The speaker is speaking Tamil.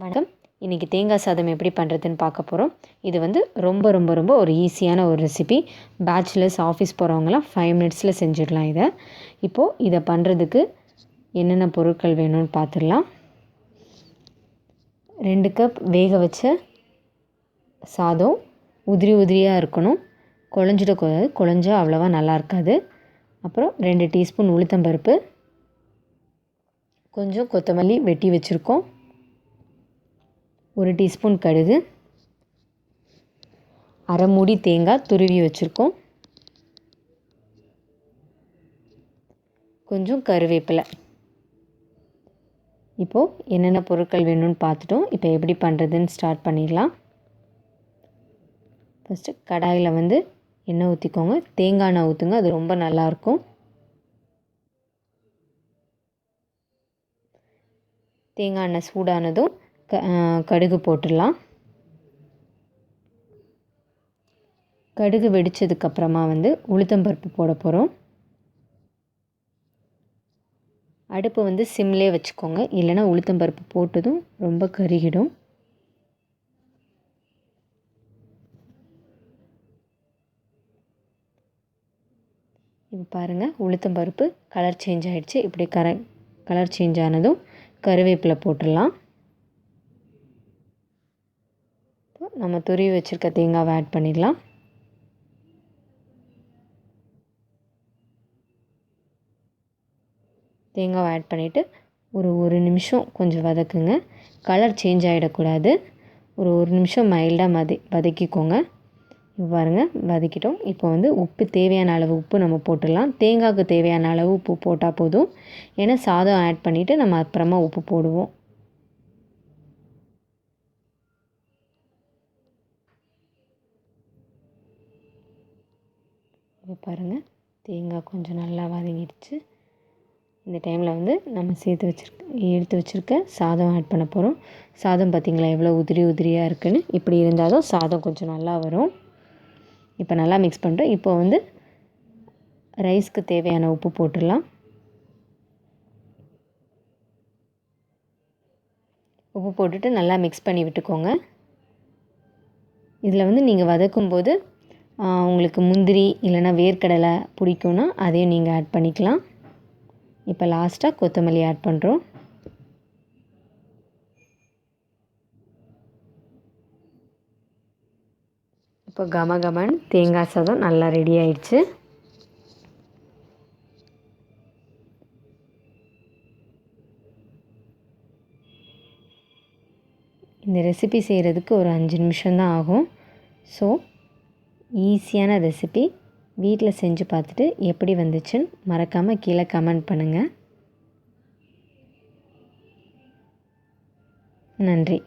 வணக்கம். இன்றைக்கி தேங்காய் சாதம் எப்படி பண்ணுறதுன்னு பார்க்க போகிறோம். இது வந்து ரொம்ப ரொம்ப ரொம்ப ஒரு ஈஸியான ஒரு ரெசிபி. பேச்சுலர்ஸ், ஆஃபீஸ் போகிறவங்களாம் 5 மினிட்ஸில் செஞ்சிடலாம் இதை. இப்போது இதை பண்ணுறதுக்கு என்னென்ன பொருட்கள் வேணும்னு பார்த்துடலாம். 2 கப் வேக வச்ச சாதம். உதிரி உதிரியாக இருக்கணும், குழஞ்சிடக்கூடாது. குழஞ்சா அவ்வளோவா நல்லா இருக்காது. அப்புறம் 2 டீஸ்பூன் உளுத்தம்பருப்பு, கொஞ்சம் கொத்தமல்லி வெட்டி வச்சுருக்கோம், 1 டீஸ்பூன் கடுகு, அரை மூடி தேங்காய் துருவி வச்சுருக்கோம், கொஞ்சம் கருவேப்பிலை. இப்போது என்னென்ன பொருட்கள் வேணும்னு பார்த்துட்டோம். இப்போ எப்படி பண்ணுறதுன்னு ஸ்டார்ட் பண்ணிடலாம். ஃபஸ்ட்டு கடாயில் வந்து எண்ணெய் ஊற்றிக்கோங்க. தேங்காய் எண்ணெய் ஊற்றுங்க, அது ரொம்ப நல்லாயிருக்கும். தேங்காய் எண்ணெய் சூடானதும் கடுகு போட்டுடலாம். கடுகு வெடித்ததுக்கப்புறமா வந்து உளுத்தம்பருப்பு போட போகிறோம். அடுப்பு வந்து சிம்லே வச்சுக்கோங்க, இல்லைனா உளுத்தம்பருப்பு போட்டதும் ரொம்ப கருகிடும். இப்போ பாருங்கள், உளுத்தம்பருப்பு கலர் சேஞ்ச் ஆகிடுச்சு. இப்படி கலர் சேஞ்ச் ஆனதும் கருவேப்பிலை போட்டுடலாம். நம்ம துருவி வச்சுருக்க தேங்காவை ஆட் பண்ணிடலாம். தேங்காவை ஆட் பண்ணிவிட்டு ஒரு நிமிஷம் கொஞ்சம் வதக்குங்க. கலர் சேஞ்ச் ஆகிடக்கூடாது. ஒரு நிமிஷம் மைல்டாக வதக்கிக்கோங்க. பாருங்கள், வதக்கிட்டோம். இப்போ வந்து உப்பு, தேவையான அளவு உப்பு நம்ம போட்டுடலாம். தேங்காய்க்கு தேவையான அளவு உப்பு போட்டால் போதும். ஏன்னா சாதம் ஆட் பண்ணிவிட்டு நம்ம அப்புறமா உப்பு போடுவோம். இப்போ பாருங்கள், தேங்காய் கொஞ்சம் நல்லா வதங்கிடுச்சு. இந்த டைமில் வந்து நம்ம எடுத்து வச்சுருக்க சாதம் ஆட் பண்ண போகிறோம். சாதம் பார்த்திங்களா எவ்வளோ உதிரி உதிரியாக இருக்குதுன்னு. இப்படி இருந்தாலும் சாதம் கொஞ்சம் நல்லா வரும். இப்போ நல்லா மிக்ஸ் பண்ணிட்டோம். இப்போ வந்து ரைஸ்க்கு தேவையான உப்பு போட்டுடலாம். உப்பு போட்டுட்டு நல்லா மிக்ஸ் பண்ணி விட்டுக்கோங்க. இதில் வந்து நீங்கள் வதக்கும்போது உங்களுக்கு முந்திரி இல்லைனா வேர்க்கடலை பிடிக்கும்னா அதையும் நீங்கள் ஆட் பண்ணிக்கலாம். இப்போ லாஸ்ட்டாக கொத்தமல்லி ஆட் பண்ணுறோம். இப்போ கமகமன் தேங்காய் சாதம் நல்லா ரெடி ஆயிடுச்சு. இந்த ரெசிபி செய்கிறதுக்கு ஒரு 5 நிமிஷம்தான் ஆகும். ஸோ ஈஸியான ரெசிபி. வீட்டில் செஞ்சு பார்த்துட்டு எப்படி வந்துச்சுன்னு மறக்காமல் கீழே கமெண்ட் பண்ணுங்கள். நன்றி.